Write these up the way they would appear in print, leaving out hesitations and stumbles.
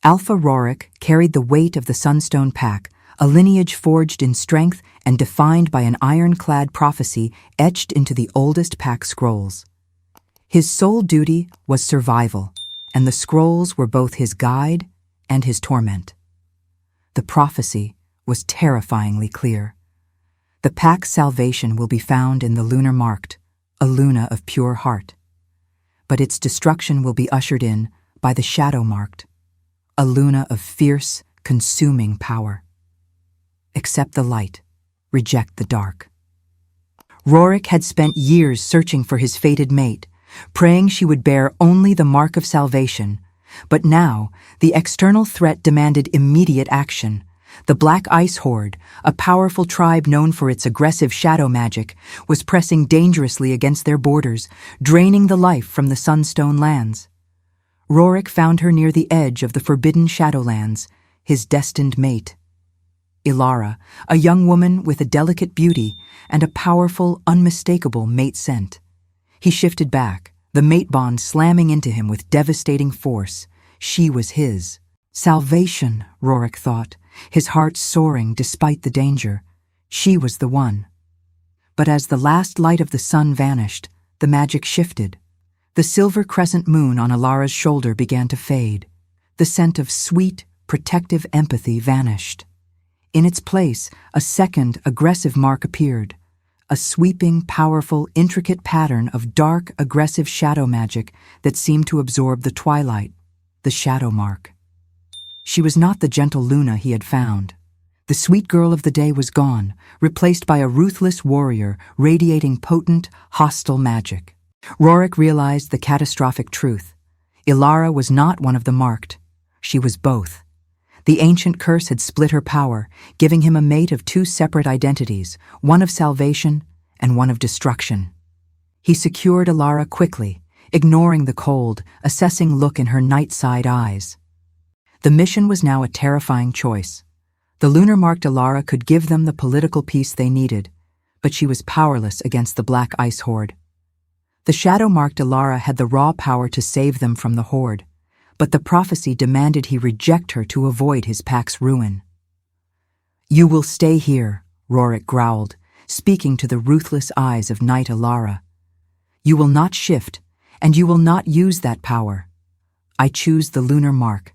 Alpha Roric carried the weight of the Sunstone Pack, a lineage forged in strength and defined by an ironclad prophecy etched into the oldest pack scrolls. His sole duty was survival, and the scrolls were both his guide and his torment. The prophecy was terrifyingly clear. The pack's salvation will be found in the Lunar Marked, a Luna of pure heart. But its destruction will be ushered in by the Shadow Marked, a Luna of fierce, consuming power. Accept the light, reject the dark. Roric had spent years searching for his fated mate, praying she would bear only the mark of salvation, but now the external threat demanded immediate action. The Black Ice Horde, a powerful tribe known for its aggressive shadow magic, was pressing dangerously against their borders, draining the life from the Sunstone lands. Roric found her near the edge of the forbidden Shadowlands, his destined mate. Elara, a young woman with a delicate beauty and a powerful, unmistakable mate scent. He shifted back, the mate bond slamming into him with devastating force. She was his. Salvation, Roric thought, his heart soaring despite the danger. She was the one. But as the last light of the sun vanished, the magic shifted. The silver crescent moon on Elara's shoulder began to fade. The scent of sweet, protective empathy vanished. In its place, a second, aggressive mark appeared. A sweeping, powerful, intricate pattern of dark, aggressive shadow magic that seemed to absorb the twilight, the Shadow Mark. She was not the gentle Luna he had found. The sweet girl of the day was gone, replaced by a ruthless warrior radiating potent, hostile magic. Roric realized the catastrophic truth. Elara was not one of the marked. She was both. The ancient curse had split her power, giving him a mate of two separate identities, one of salvation and one of destruction. He secured Elara quickly, ignoring the cold, assessing look in her night-side eyes. The mission was now a terrifying choice. The Lunar Marked Elara could give them the political peace they needed, but she was powerless against the Black Ice Horde. The Shadow Marked Elara had the raw power to save them from the Horde, but the prophecy demanded he reject her to avoid his pack's ruin. "You will stay here," Roric growled, speaking to the ruthless eyes of Night-Elara. "You will not shift, and you will not use that power. I choose the Lunar Mark.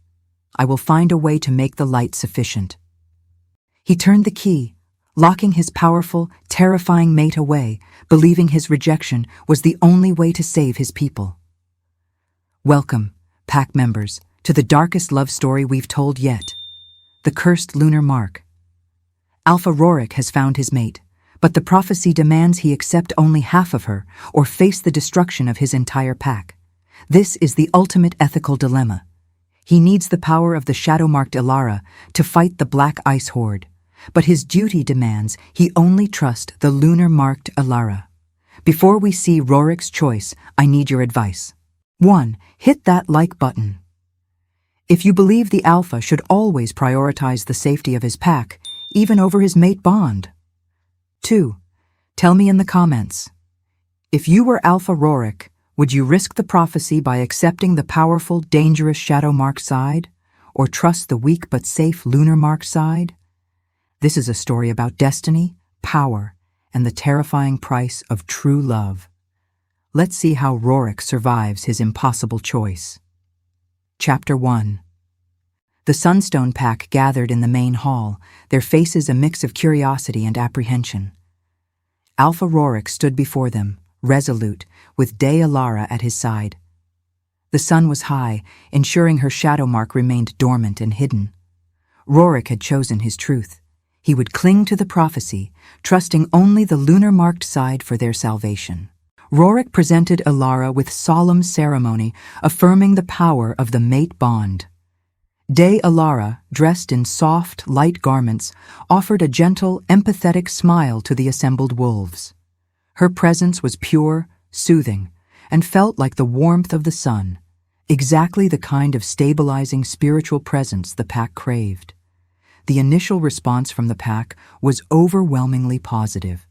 I will find a way to make the light sufficient." He turned the key, locking his powerful, terrifying mate away, believing his rejection was the only way to save his people. Welcome, Pack members, to the darkest love story we've told yet. The Cursed Lunar Mark. Alpha Roric has found his mate, but the prophecy demands he accept only half of her or face the destruction of his entire pack. This is the ultimate ethical dilemma. He needs the power of the Shadow Marked Elara to fight the Black Ice Horde, but his duty demands he only trust the Lunar Marked Elara. Before we see Roric's choice, I need your advice. 1. Hit that like button. If you believe the Alpha should always prioritize the safety of his pack, even over his mate bond. 2. Tell me in the comments. If you were Alpha Roric, would you risk the prophecy by accepting the powerful, dangerous Shadow Mark side, or trust the weak but safe Lunar Mark side? This is a story about destiny, power, and the terrifying price of true love. Let's see how Roric survives his impossible choice. Chapter 1. The Sunstone Pack gathered in the main hall, their faces a mix of curiosity and apprehension. Alpha Roric stood before them, resolute, with Elara at his side. The sun was high, ensuring her shadow mark remained dormant and hidden. Roric had chosen his truth. He would cling to the prophecy, trusting only the Lunar Marked side for their salvation. Roric presented Elara with solemn ceremony, affirming the power of the mate bond. Elara, dressed in soft, light garments, offered a gentle, empathetic smile to the assembled wolves. Her presence was pure, soothing, and felt like the warmth of the sun, exactly the kind of stabilizing spiritual presence the pack craved. The initial response from the pack was overwhelmingly positive.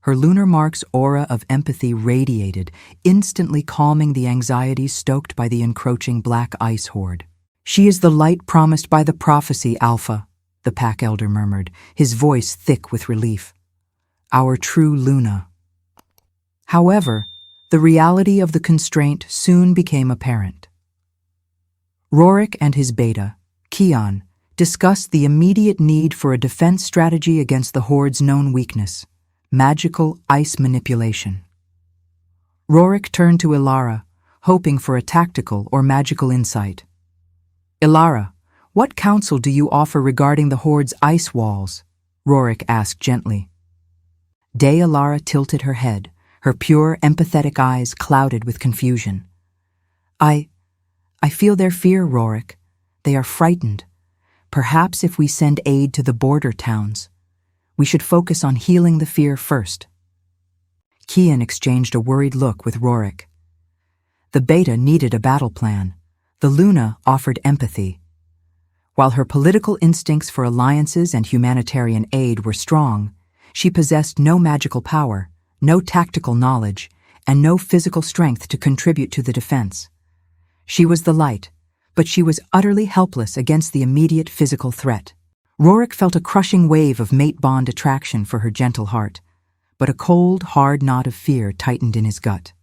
Her Lunar Mark's aura of empathy radiated, instantly calming the anxieties stoked by the encroaching Black Ice Horde. "She is the light promised by the prophecy, Alpha," the pack elder murmured, his voice thick with relief. "Our true Luna." However, the reality of the constraint soon became apparent. Roric and his beta, Kion, discussed the immediate need for a defense strategy against the Horde's known weakness, magical ice manipulation. Roric turned to Ilara, hoping for a tactical or magical insight. "Ilara, what counsel do you offer regarding the Horde's ice walls?" Roric asked gently. Ilara tilted her head, her pure, empathetic eyes clouded with confusion. I feel their fear, Roric. They are frightened. Perhaps if we send aid to the border towns, we should focus on healing the fear first." Kian exchanged a worried look with Roric. The beta needed a battle plan. The Luna offered empathy. While her political instincts for alliances and humanitarian aid were strong, she possessed no magical power, no tactical knowledge, and no physical strength to contribute to the defense. She was the light, but she was utterly helpless against the immediate physical threat. Roric felt a crushing wave of mate-bond attraction for her gentle heart, but a cold, hard knot of fear tightened in his gut.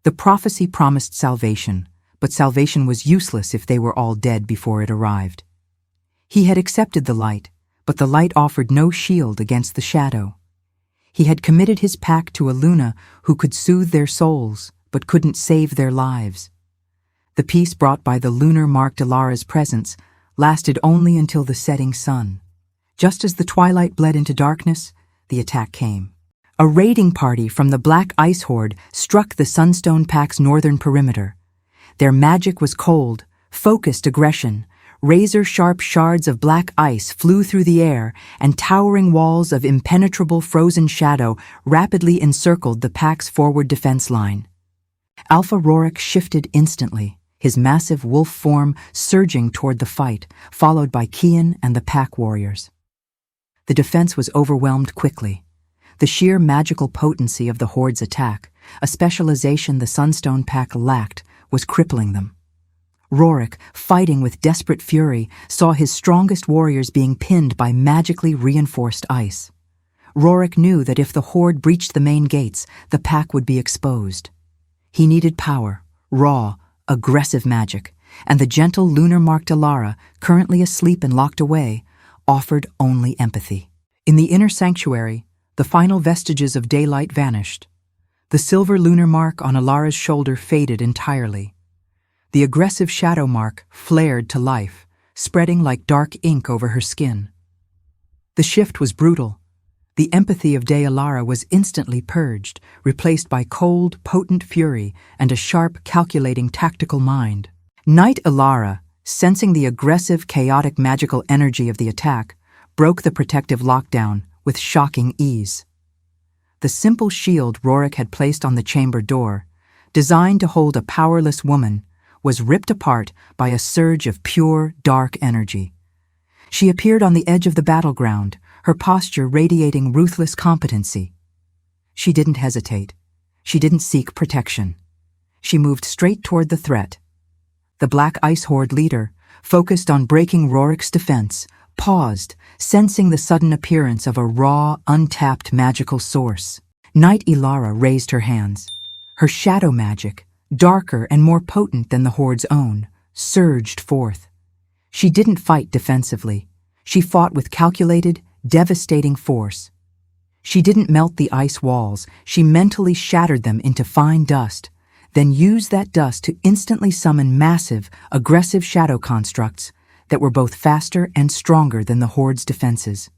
The prophecy promised salvation, but salvation was useless if they were all dead before it arrived. He had accepted the light, but the light offered no shield against the shadow. He had committed his pack to a Luna who could soothe their souls, but couldn't save their lives. The peace brought by the Lunar Marked Lara's presence lasted only until the setting sun. Just as the twilight bled into darkness, the attack came. A raiding party from the Black Ice Horde struck the Sunstone Pack's northern perimeter. Their magic was cold, focused aggression. Razor-sharp shards of black ice flew through the air, and towering walls of impenetrable frozen shadow rapidly encircled the pack's forward defense line. Alpha Roric shifted instantly, his massive wolf form surging toward the fight, followed by Kian and the pack warriors. The defense was overwhelmed quickly. The sheer magical potency of the Horde's attack, a specialization the Sunstone Pack lacked, was crippling them. Roric, fighting with desperate fury, saw his strongest warriors being pinned by magically reinforced ice. Roric knew that if the Horde breached the main gates, the pack would be exposed. He needed power, raw, aggressive magic, and the gentle Lunar Marked Luna, currently asleep and locked away, offered only empathy. In the inner sanctuary, the final vestiges of daylight vanished. The silver lunar mark on Ilara's shoulder faded entirely. The aggressive shadow mark flared to life, spreading like dark ink over her skin. The shift was brutal. The empathy of Ilara was instantly purged, replaced by cold, potent fury and a sharp, calculating tactical mind. Night-Elara, sensing the aggressive, chaotic magical energy of the attack, broke the protective lockdown with shocking ease. The simple shield Roric had placed on the chamber door, designed to hold a powerless woman, was ripped apart by a surge of pure, dark energy. She appeared on the edge of the battleground, her posture radiating ruthless competency. She didn't hesitate. She didn't seek protection. She moved straight toward the threat. The Black Ice Horde leader, focused on breaking Roric's defense, paused, sensing the sudden appearance of a raw, untapped magical source. Night-Elara raised her hands. Her shadow magic, darker and more potent than the Horde's own, surged forth. She didn't fight defensively. She fought with calculated, devastating force. She didn't melt the ice walls. She mentally shattered them into fine dust, then used that dust to instantly summon massive, aggressive shadow constructs that were both faster and stronger than the Horde's defenses.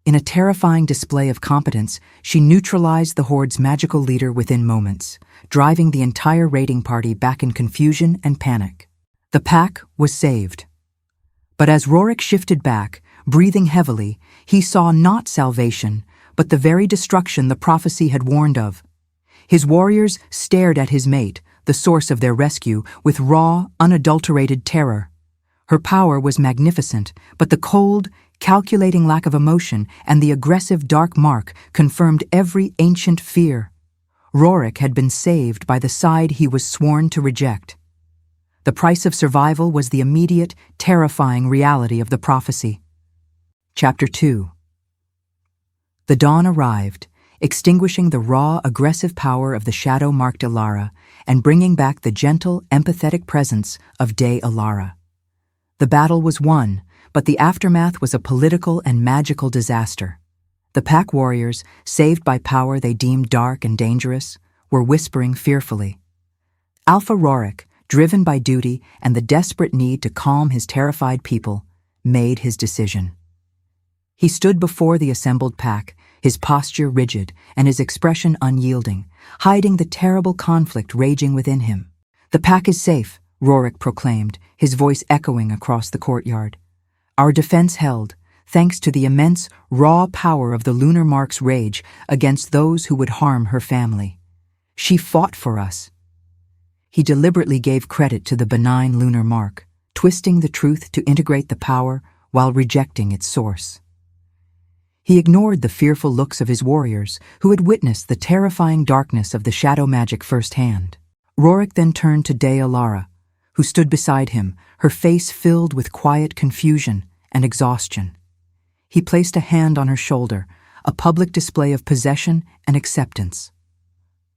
In a terrifying display of competence, she neutralized the Horde's magical leader within moments, driving the entire raiding party back in confusion and panic. The pack was saved. But as Roric shifted back, breathing heavily, he saw not salvation, but the very destruction the prophecy had warned of. His warriors stared at his mate, the source of their rescue, with raw, unadulterated terror. Her power was magnificent, but the cold, calculating lack of emotion and the aggressive dark mark confirmed every ancient fear. Roric had been saved by the side he was sworn to reject. The price of survival was the immediate, terrifying reality of the prophecy. Chapter 2. The dawn arrived, extinguishing the raw, aggressive power of the Shadow Marked Ilara and bringing back the gentle, empathetic presence of Night-Elara. The battle was won, but the aftermath was a political and magical disaster. The pack warriors, saved by power they deemed dark and dangerous, were whispering fearfully. Alpha Roric, driven by duty and the desperate need to calm his terrified people, made his decision. He stood before the assembled pack, his posture rigid and his expression unyielding, hiding the terrible conflict raging within him. "The pack is safe," Roric proclaimed, his voice echoing across the courtyard. "Our defense held, thanks to the immense, raw power of the Lunar Mark's rage against those who would harm her family. She fought for us." He deliberately gave credit to the benign Lunar Mark, twisting the truth to integrate the power while rejecting its source. He ignored the fearful looks of his warriors, who had witnessed the terrifying darkness of the shadow magic firsthand. Roric then turned to Night-Elara, who stood beside him, her face filled with quiet confusion and exhaustion. He placed a hand on her shoulder, a public display of possession and acceptance.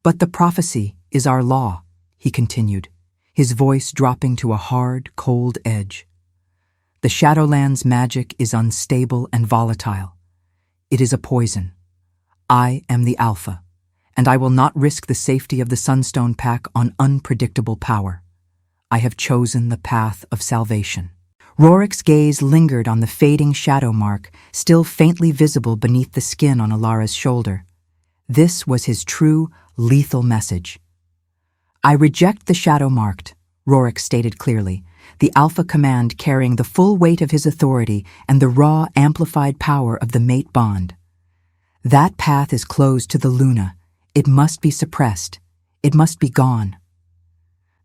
"But the prophecy is our law," he continued, his voice dropping to a hard, cold edge. "The Shadowlands' magic is unstable and volatile. It is a poison. I am the Alpha, and I will not risk the safety of the Sunstone Pack on unpredictable power. I have chosen the path of salvation." Roric's gaze lingered on the fading shadow mark, still faintly visible beneath the skin on Ilara's shoulder. This was his true, lethal message. "I reject the Shadow Marked," Roric stated clearly, the Alpha command carrying the full weight of his authority and the raw, amplified power of the mate bond. "That path is closed to the Luna. It must be suppressed. It must be gone."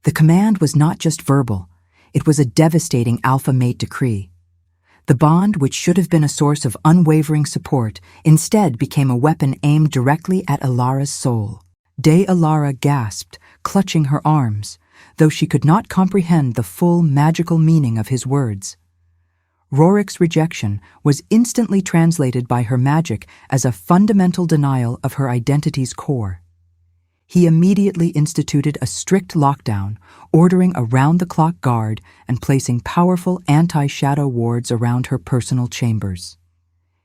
The command was not just verbal. It was a devastating Alpha-mate decree. The bond, which should have been a source of unwavering support, instead became a weapon aimed directly at Ilara's soul. Night-Elara gasped, clutching her arms, though she could not comprehend the full magical meaning of his words. Roric's rejection was instantly translated by her magic as a fundamental denial of her identity's core. He immediately instituted a strict lockdown, ordering a round-the-clock guard and placing powerful anti-shadow wards around her personal chambers.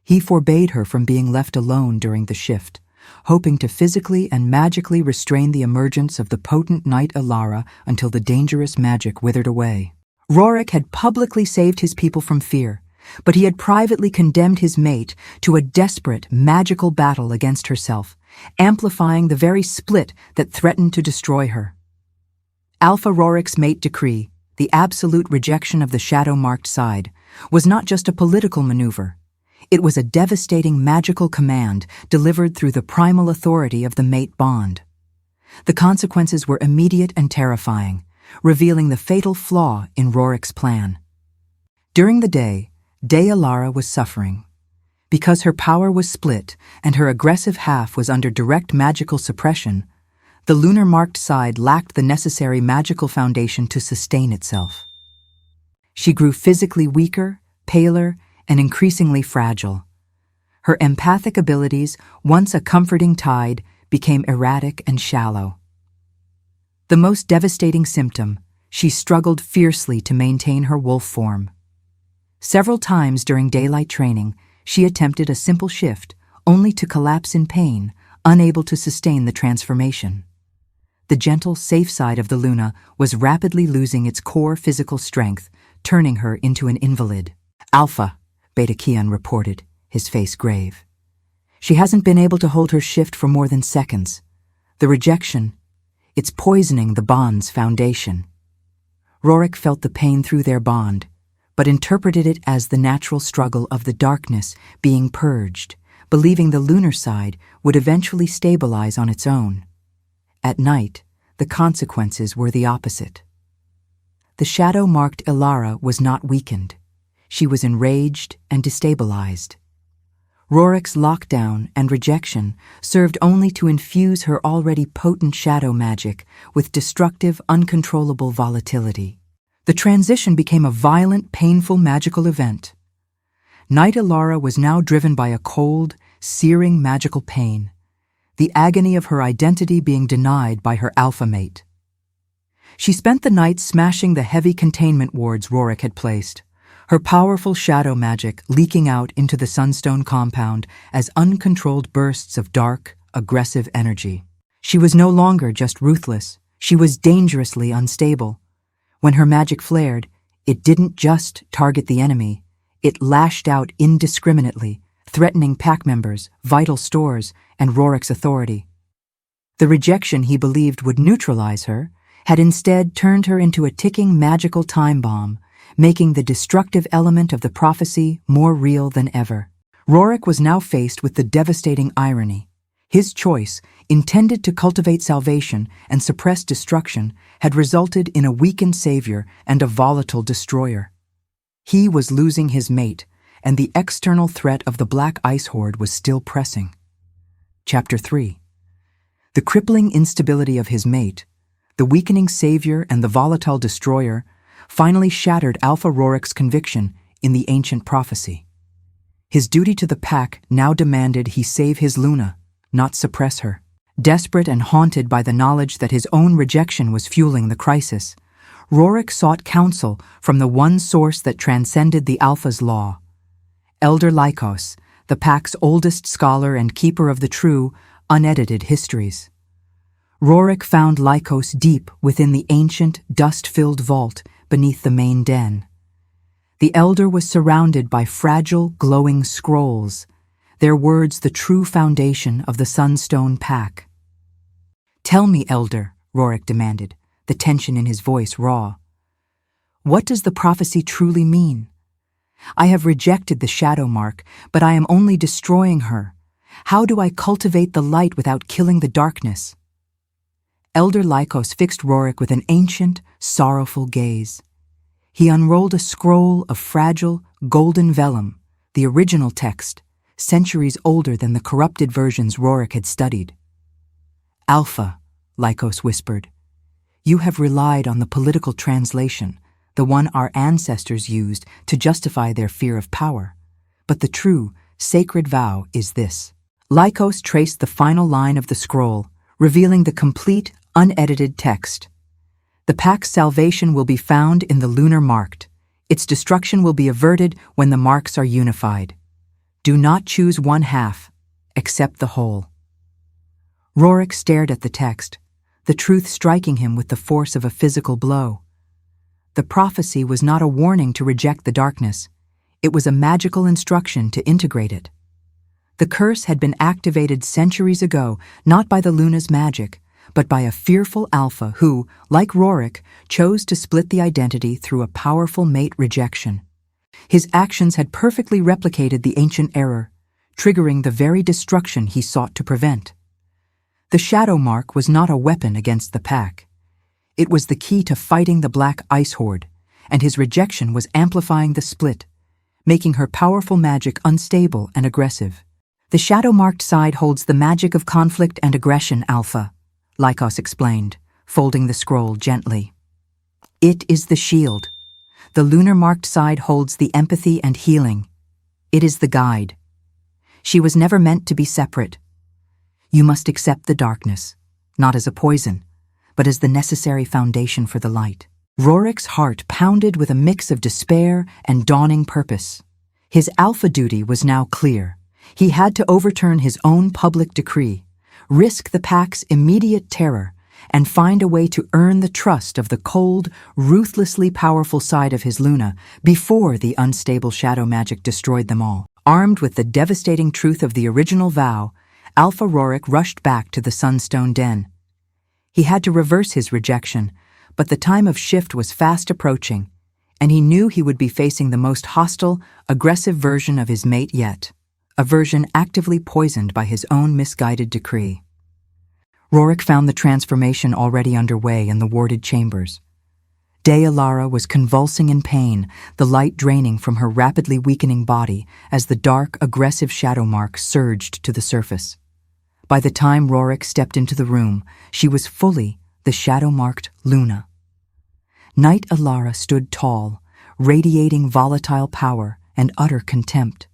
He forbade her from being left alone during the shift, hoping to physically and magically restrain the emergence of the potent Night-Elara until the dangerous magic withered away. Roric had publicly saved his people from fear, but he had privately condemned his mate to a desperate, magical battle against herself, amplifying the very split that threatened to destroy her. Alpha Roric's mate decree, the absolute rejection of the shadow-marked side, was not just a political maneuver. It was a devastating magical command delivered through the primal authority of the mate bond. The consequences were immediate and terrifying, revealing the fatal flaw in Roric's plan. During the day, Night-Elara was suffering. Because her power was split and her aggressive half was under direct magical suppression, the Lunar Marked side lacked the necessary magical foundation to sustain itself. She grew physically weaker, paler, and increasingly fragile. Her empathic abilities, once a comforting tide, became erratic and shallow. The most devastating symptom, she struggled fiercely to maintain her wolf form. Several times during daylight training, she attempted a simple shift, only to collapse in pain, unable to sustain the transformation. The gentle, safe side of the Luna was rapidly losing its core physical strength, turning her into an invalid. "Alpha," Beta Kian reported, his face grave. "She hasn't been able to hold her shift for more than seconds. The rejection, it's poisoning the bond's foundation." Roric felt the pain through their bond, but interpreted it as the natural struggle of the darkness being purged, believing the lunar side would eventually stabilize on its own. At night, the consequences were the opposite. The Shadow Marked Ilara was not weakened. She was enraged and destabilized. Roric's lockdown and rejection served only to infuse her already potent shadow magic with destructive, uncontrollable volatility. The transition became a violent, painful magical event. Night-Elara was now driven by a cold, searing magical pain, the agony of her identity being denied by her alpha mate. She spent the night smashing the heavy containment wards Roric had placed, her powerful shadow magic leaking out into the Sunstone compound as uncontrolled bursts of dark, aggressive energy. She was no longer just ruthless, she was dangerously unstable. When her magic flared, it didn't just target the enemy, it lashed out indiscriminately, threatening pack members, vital stores, and Roric's authority. The rejection he believed would neutralize her had instead turned her into a ticking magical time bomb, making the destructive element of the prophecy more real than ever. Roric was now faced with the devastating irony. His choice, intended to cultivate salvation and suppress destruction, had resulted in a weakened savior and a volatile destroyer. He was losing his mate, and the external threat of the Black Ice Horde was still pressing. Chapter 3. The crippling instability of his mate, the weakening savior and the volatile destroyer, finally shattered Alpha Roric's conviction in the ancient prophecy. His duty to the pack now demanded he save his Luna, not suppress her. Desperate and haunted by the knowledge that his own rejection was fueling the crisis, Roric sought counsel from the one source that transcended the Alpha's law. Elder Lycos, the pack's oldest scholar and keeper of the true, unedited histories. Roric found Lycos deep within the ancient, dust-filled vault beneath the main den. The elder was surrounded by fragile, glowing scrolls, their words the true foundation of the Sunstone Pack. "Tell me, Elder," Roric demanded, the tension in his voice raw. "What does the prophecy truly mean? I have rejected the Shadow Mark, but I am only destroying her. How do I cultivate the light without killing the darkness?" Elder Lycos fixed Roric with an ancient, sorrowful gaze. He unrolled a scroll of fragile, golden vellum, the original text, centuries older than the corrupted versions Roric had studied. "Alpha," Lycos whispered, "you have relied on the political translation, the one our ancestors used to justify their fear of power. But the true, sacred vow is this." Lycos traced the final line of the scroll, revealing the complete, unedited text. "The pack's salvation will be found in the Lunar Marked. Its destruction will be averted when the marks are unified. Do not choose one half, accept the whole." Roric stared at the text, the truth striking him with the force of a physical blow. The prophecy was not a warning to reject the darkness. It was a magical instruction to integrate it. The curse had been activated centuries ago, not by the Luna's magic, but by a fearful Alpha who, like Roric, chose to split the identity through a powerful mate rejection. His actions had perfectly replicated the ancient error, triggering the very destruction he sought to prevent. The Shadow Mark was not a weapon against the pack. It was the key to fighting the Black Ice Horde, and his rejection was amplifying the split, making her powerful magic unstable and aggressive. "The Shadow-Marked side holds the magic of conflict and aggression, Alpha," Lycos explained, folding the scroll gently. "It is the shield. The Lunar Marked side holds the empathy and healing. It is the guide. She was never meant to be separate. You must accept the darkness, not as a poison, but as the necessary foundation for the light." Roric's heart pounded with a mix of despair and dawning purpose. His Alpha duty was now clear. He had to overturn his own public decree, risk the pack's immediate terror, and find a way to earn the trust of the cold, ruthlessly powerful side of his Luna before the unstable shadow magic destroyed them all. Armed with the devastating truth of the original vow, Alpha Roric rushed back to the Sunstone Den. He had to reverse his rejection, but the time of shift was fast approaching, and he knew he would be facing the most hostile, aggressive version of his mate yet, a version actively poisoned by his own misguided decree. Roric found the transformation already underway in the warded chambers. Night-Elara was convulsing in pain, the light draining from her rapidly weakening body as the dark, aggressive shadow mark surged to the surface. By the time Roric stepped into the room, she was fully the shadow-marked Luna. Night-Elara stood tall, radiating volatile power and utter contempt.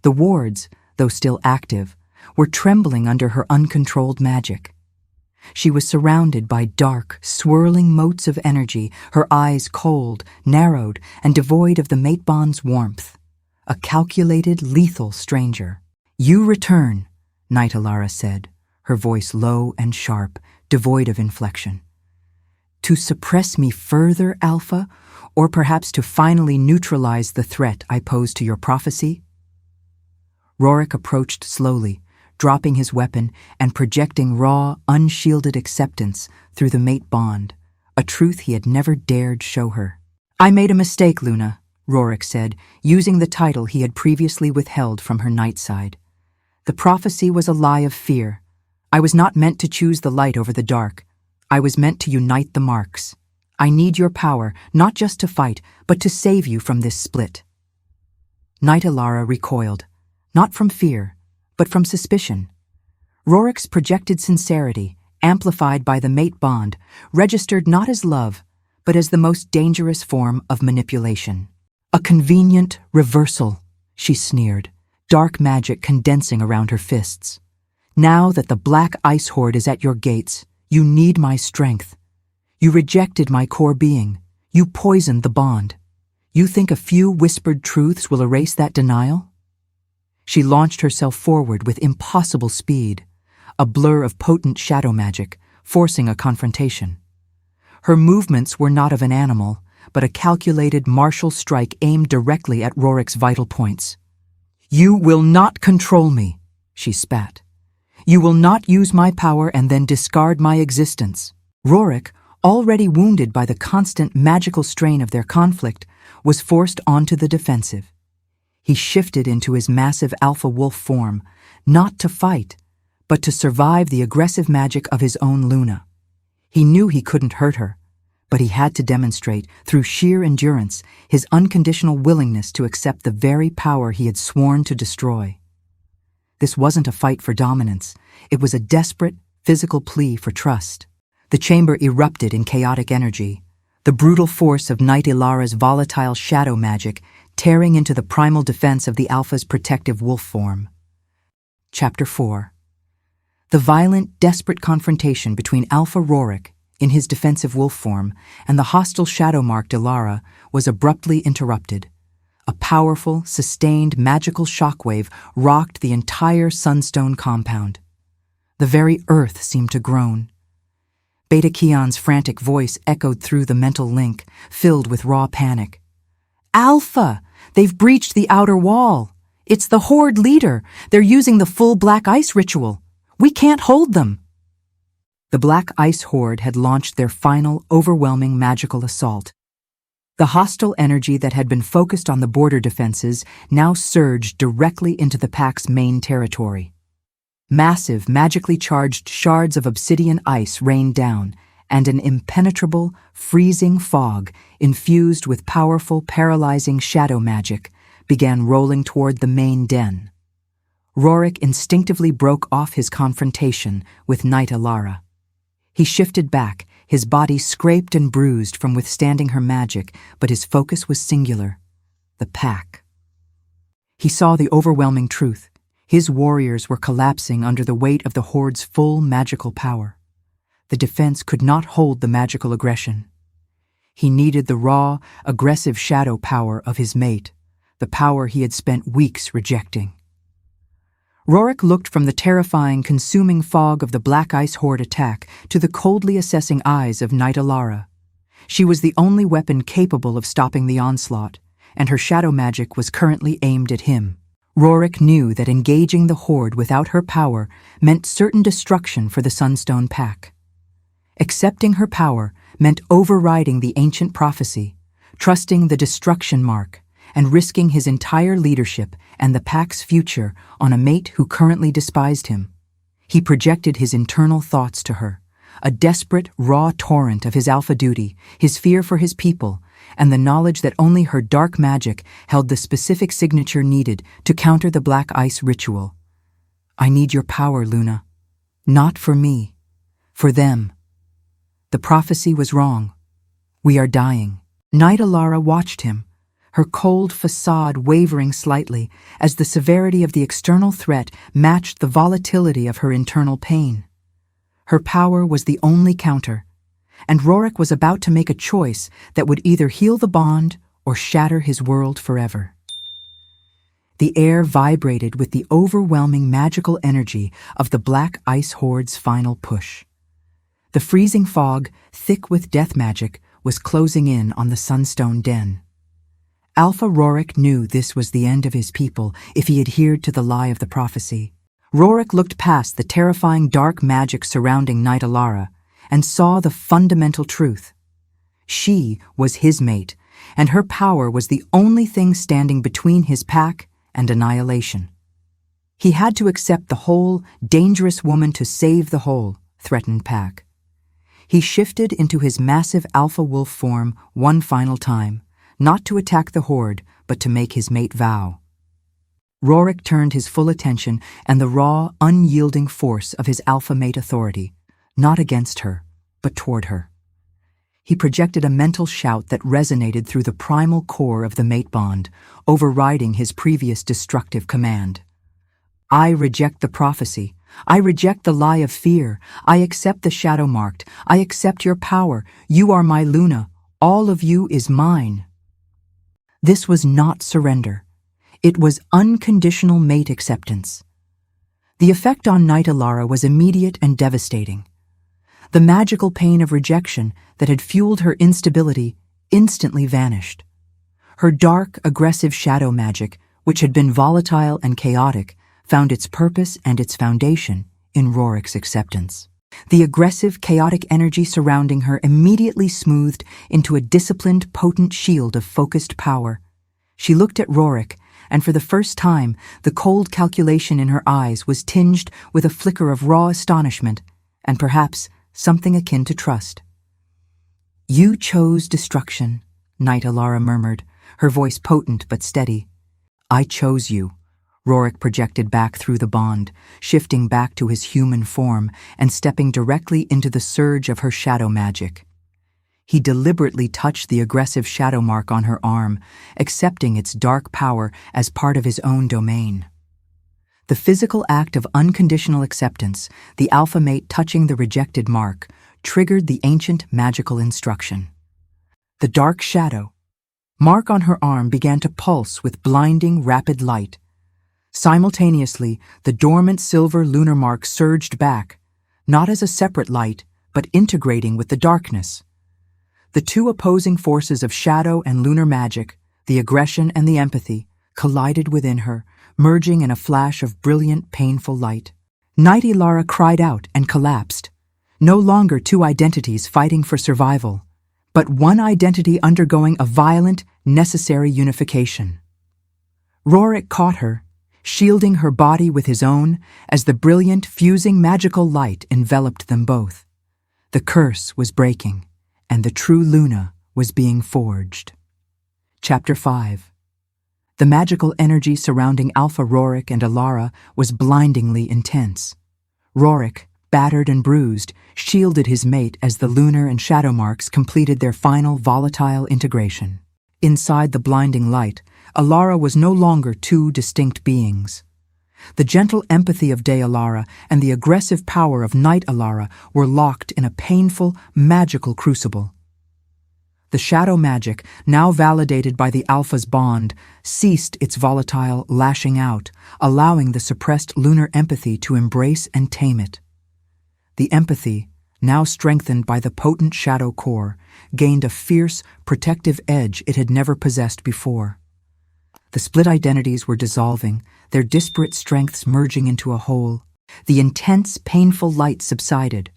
The wards, though still active, were trembling under her uncontrolled magic. She was surrounded by dark, swirling motes of energy, her eyes cold, narrowed, and devoid of the mate bond's warmth. A calculated, lethal stranger. "You return," Night-Elara said, her voice low and sharp, devoid of inflection. "To suppress me further, Alpha, or perhaps to finally neutralize the threat I pose to your prophecy?" Roric approached slowly, dropping his weapon and projecting raw, unshielded acceptance through the mate bond, a truth he had never dared show her. "I made a mistake, Luna," Roric said, using the title he had previously withheld from her night side. "The prophecy was a lie of fear. I was not meant to choose the light over the dark. I was meant to unite the marks. I need your power, not just to fight, but to save you from this split." Night-Elara recoiled, not from fear, but from suspicion. Roric's projected sincerity, amplified by the mate bond, registered not as love, but as the most dangerous form of manipulation. "A convenient reversal," she sneered, dark magic condensing around her fists. "Now that the Black Ice Horde is at your gates, you need my strength. You rejected my core being. You poisoned the bond. You think a few whispered truths will erase that denial?" She launched herself forward with impossible speed, a blur of potent shadow magic, forcing a confrontation. Her movements were not of an animal, but a calculated martial strike aimed directly at Roric's vital points. "You will not control me," she spat. "You will not use my power and then discard my existence." Roric, already wounded by the constant magical strain of their conflict, was forced onto the defensive. He shifted into his massive alpha wolf form, not to fight, but to survive the aggressive magic of his own Luna. He knew he couldn't hurt her, but he had to demonstrate, through sheer endurance, his unconditional willingness to accept the very power he had sworn to destroy. This wasn't a fight for dominance. It was a desperate, physical plea for trust. The chamber erupted in chaotic energy, the brutal force of Night-Elara's volatile shadow magic tearing into the primal defense of the Alpha's protective wolf form. Chapter 4. The violent, desperate confrontation between Alpha Roric, in his defensive wolf form, and the hostile Shadow Marked Elara was abruptly interrupted. A powerful, sustained, magical shockwave rocked the entire Sunstone compound. The very earth seemed to groan. Beta Keon's frantic voice echoed through the mental link, filled with raw panic. "Alpha! They've breached the outer wall! It's the Horde leader! They're using the full Black Ice ritual! We can't hold them!" The Black Ice Horde had launched their final, overwhelming magical assault. The hostile energy that had been focused on the border defenses now surged directly into the pack's main territory. Massive, magically charged shards of obsidian ice rained down, and an impenetrable, freezing fog, infused with powerful, paralyzing shadow magic, began rolling toward the main den. Roric instinctively broke off his confrontation with Night-Elara. He shifted back, his body scraped and bruised from withstanding her magic, but his focus was singular: the pack. He saw the overwhelming truth. His warriors were collapsing under the weight of the Horde's full magical power. The defense could not hold the magical aggression. He needed the raw, aggressive shadow power of his mate, the power he had spent weeks rejecting. Roric looked from the terrifying, consuming fog of the Black Ice Horde attack to the coldly assessing eyes of Night-Elara. She was the only weapon capable of stopping the onslaught, and her shadow magic was currently aimed at him. Roric knew that engaging the Horde without her power meant certain destruction for the Sunstone Pack. Accepting her power meant overriding the ancient prophecy, trusting the destruction mark, and risking his entire leadership and the Pack's future on a mate who currently despised him. He projected his internal thoughts to her, a desperate, raw torrent of his alpha duty, his fear for his people, and the knowledge that only her dark magic held the specific signature needed to counter the Black Ice ritual. "I need your power, Luna. Not for me. For them." The prophecy was wrong. "We are dying." Night-Elara watched him, her cold facade wavering slightly as the severity of the external threat matched the volatility of her internal pain. Her power was the only counter, and Roric was about to make a choice that would either heal the bond or shatter his world forever. The air vibrated with the overwhelming magical energy of the Black Ice Horde's final push. The freezing fog, thick with death magic, was closing in on the Sunstone Den. Alpha Roric knew this was the end of his people if he adhered to the lie of the prophecy. Roric looked past the terrifying dark magic surrounding Night-Elara and saw the fundamental truth. She was his mate, and her power was the only thing standing between his pack and annihilation. He had to accept the whole, dangerous woman to save the whole, threatened pack. He shifted into his massive alpha wolf form one final time, not to attack the horde, but to make his mate vow. Roric turned his full attention and the raw, unyielding force of his alpha mate authority, not against her, but toward her. He projected a mental shout that resonated through the primal core of the mate bond, overriding his previous destructive command. "I reject the prophecy. I reject the lie of fear. I accept the Shadow Marked. I accept your power. You are my Luna. All of you is mine." This was not surrender. It was unconditional mate acceptance. The effect on Night-Elara was immediate and devastating. The magical pain of rejection that had fueled her instability instantly vanished. Her dark, aggressive shadow magic, which had been volatile and chaotic, found its purpose and its foundation in Roric's acceptance. The aggressive, chaotic energy surrounding her immediately smoothed into a disciplined, potent shield of focused power. She looked at Roric, and for the first time, the cold calculation in her eyes was tinged with a flicker of raw astonishment, and perhaps something akin to trust. "You chose destruction," Night-Elara murmured, her voice potent but steady. "I chose you." Roric projected back through the bond, shifting back to his human form and stepping directly into the surge of her shadow magic. He deliberately touched the aggressive shadow mark on her arm, accepting its dark power as part of his own domain. The physical act of unconditional acceptance, the alpha mate touching the rejected mark, triggered the ancient magical instruction. The dark shadow mark on her arm began to pulse with blinding, rapid light. Simultaneously, the dormant silver lunar mark surged back, not as a separate light, but integrating with the darkness. The two opposing forces of shadow and lunar magic, the aggression and the empathy, collided within her, merging in a flash of brilliant, painful light. Night-Elara cried out and collapsed, no longer two identities fighting for survival, but one identity undergoing a violent, necessary unification. Roric caught her, shielding her body with his own as the brilliant, fusing magical light enveloped them both. The curse was breaking, and the true Luna was being forged. Chapter 5. The magical energy surrounding Alpha Roric and Elara was blindingly intense. Roric, battered and bruised, shielded his mate as the lunar and shadow marks completed their final volatile integration. Inside the blinding light, Elara was no longer two distinct beings. The gentle empathy of Elara and the aggressive power of Night-Elara were locked in a painful, magical crucible. The shadow magic, now validated by the Alpha's bond, ceased its volatile lashing out, allowing the suppressed lunar empathy to embrace and tame it. The empathy, now strengthened by the potent shadow core, gained a fierce, protective edge it had never possessed before. The split identities were dissolving, their disparate strengths merging into a whole. The intense, painful light subsided.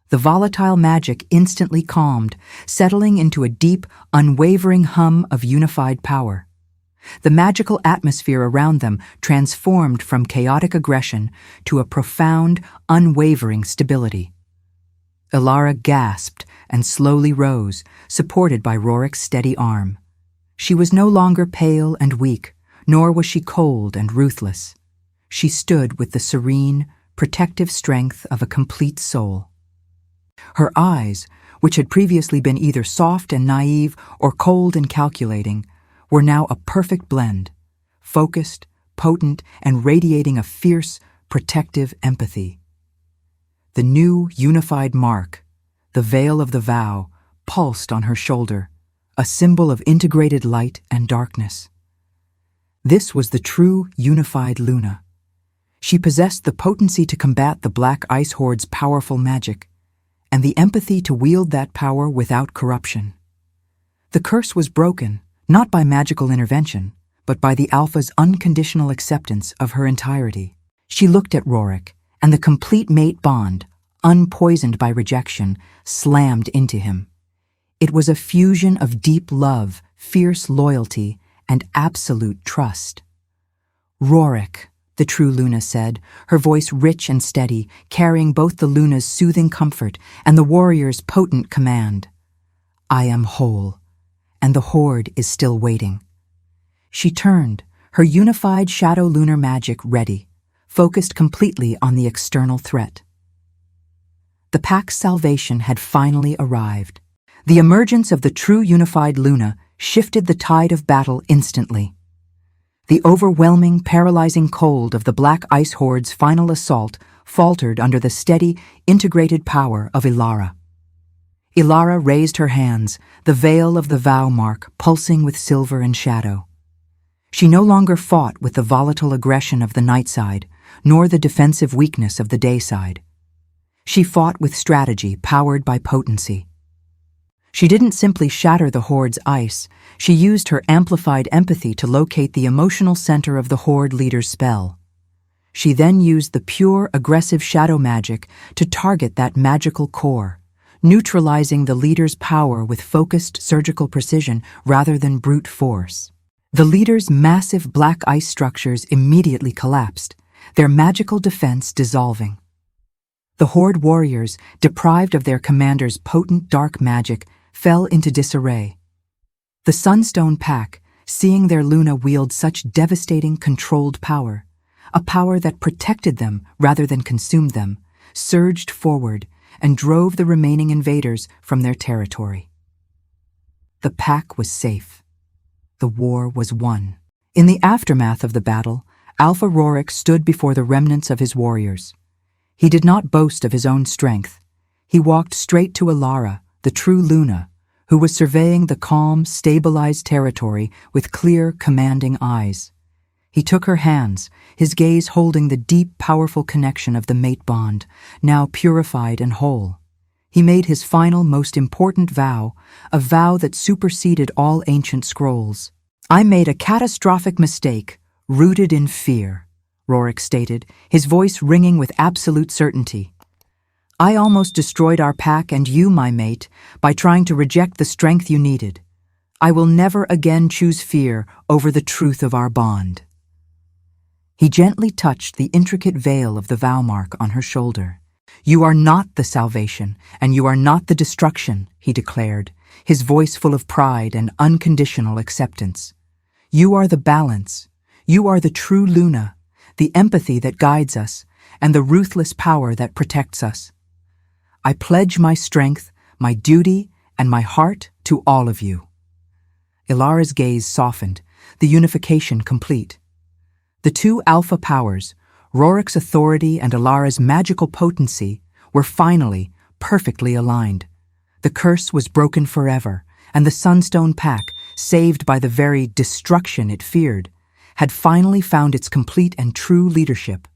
The volatile magic instantly calmed, settling into a deep, unwavering hum of unified power. The magical atmosphere around them transformed from chaotic aggression to a profound, unwavering stability. Elara gasped and slowly rose, supported by Roric's steady arm. She was no longer pale and weak, nor was she cold and ruthless. She stood with the serene, protective strength of a complete soul. Her eyes, which had previously been either soft and naive or cold and calculating, were now a perfect blend, focused, potent, and radiating a fierce, protective empathy. The new unified mark, the veil of the vow, pulsed on her shoulder, a symbol of integrated light and darkness. This was the true unified Luna. She possessed the potency to combat the Black Ice Horde's powerful magic, and the empathy to wield that power without corruption. The curse was broken, not by magical intervention, but by the Alpha's unconditional acceptance of her entirety. She looked at Roric, and the complete mate bond, unpoisoned by rejection, slammed into him. It was a fusion of deep love, fierce loyalty, and absolute trust. "Roric," the true Luna said, her voice rich and steady, carrying both the Luna's soothing comfort and the warrior's potent command. "I am whole, and the Horde is still waiting." She turned, her unified shadow lunar magic ready, focused completely on the external threat. The Pack's salvation had finally arrived. The emergence of the true unified Luna shifted the tide of battle instantly. The overwhelming, paralyzing cold of the Black Ice Horde's final assault faltered under the steady, integrated power of Elara. Elara raised her hands, the veil of the vow mark pulsing with silver and shadow. She no longer fought with the volatile aggression of the night side, nor the defensive weakness of the day side. She fought with strategy powered by potency. She didn't simply shatter the Horde's ice, she used her amplified empathy to locate the emotional center of the Horde leader's spell. She then used the pure, aggressive shadow magic to target that magical core, neutralizing the leader's power with focused surgical precision rather than brute force. The leader's massive black ice structures immediately collapsed, their magical defense dissolving. The Horde warriors, deprived of their commander's potent dark magic, fell into disarray. The Sunstone Pack, seeing their Luna wield such devastating, controlled power, a power that protected them rather than consumed them, surged forward and drove the remaining invaders from their territory. The Pack was safe. The war was won. In the aftermath of the battle, Alpha Roric stood before the remnants of his warriors. He did not boast of his own strength. He walked straight to Elara, the true Luna, who was surveying the calm, stabilized territory with clear, commanding eyes. He took her hands, his gaze holding the deep, powerful connection of the mate bond, now purified and whole. He made his final, most important vow, a vow that superseded all ancient scrolls. "I made a catastrophic mistake, rooted in fear," Roric stated, his voice ringing with absolute certainty. "I almost destroyed our pack and you, my mate, by trying to reject the strength you needed. I will never again choose fear over the truth of our bond." He gently touched the intricate veil of the vow mark on her shoulder. "You are not the salvation, and you are not the destruction," he declared, his voice full of pride and unconditional acceptance. "You are the balance. You are the true Luna, the empathy that guides us, and the ruthless power that protects us. I pledge my strength, my duty, and my heart to all of you." Elara's gaze softened, the unification complete. The two alpha powers, Roric's authority and Elara's magical potency, were finally perfectly aligned. The curse was broken forever, and the Sunstone Pack, saved by the very destruction it feared, had finally found its complete and true leadership.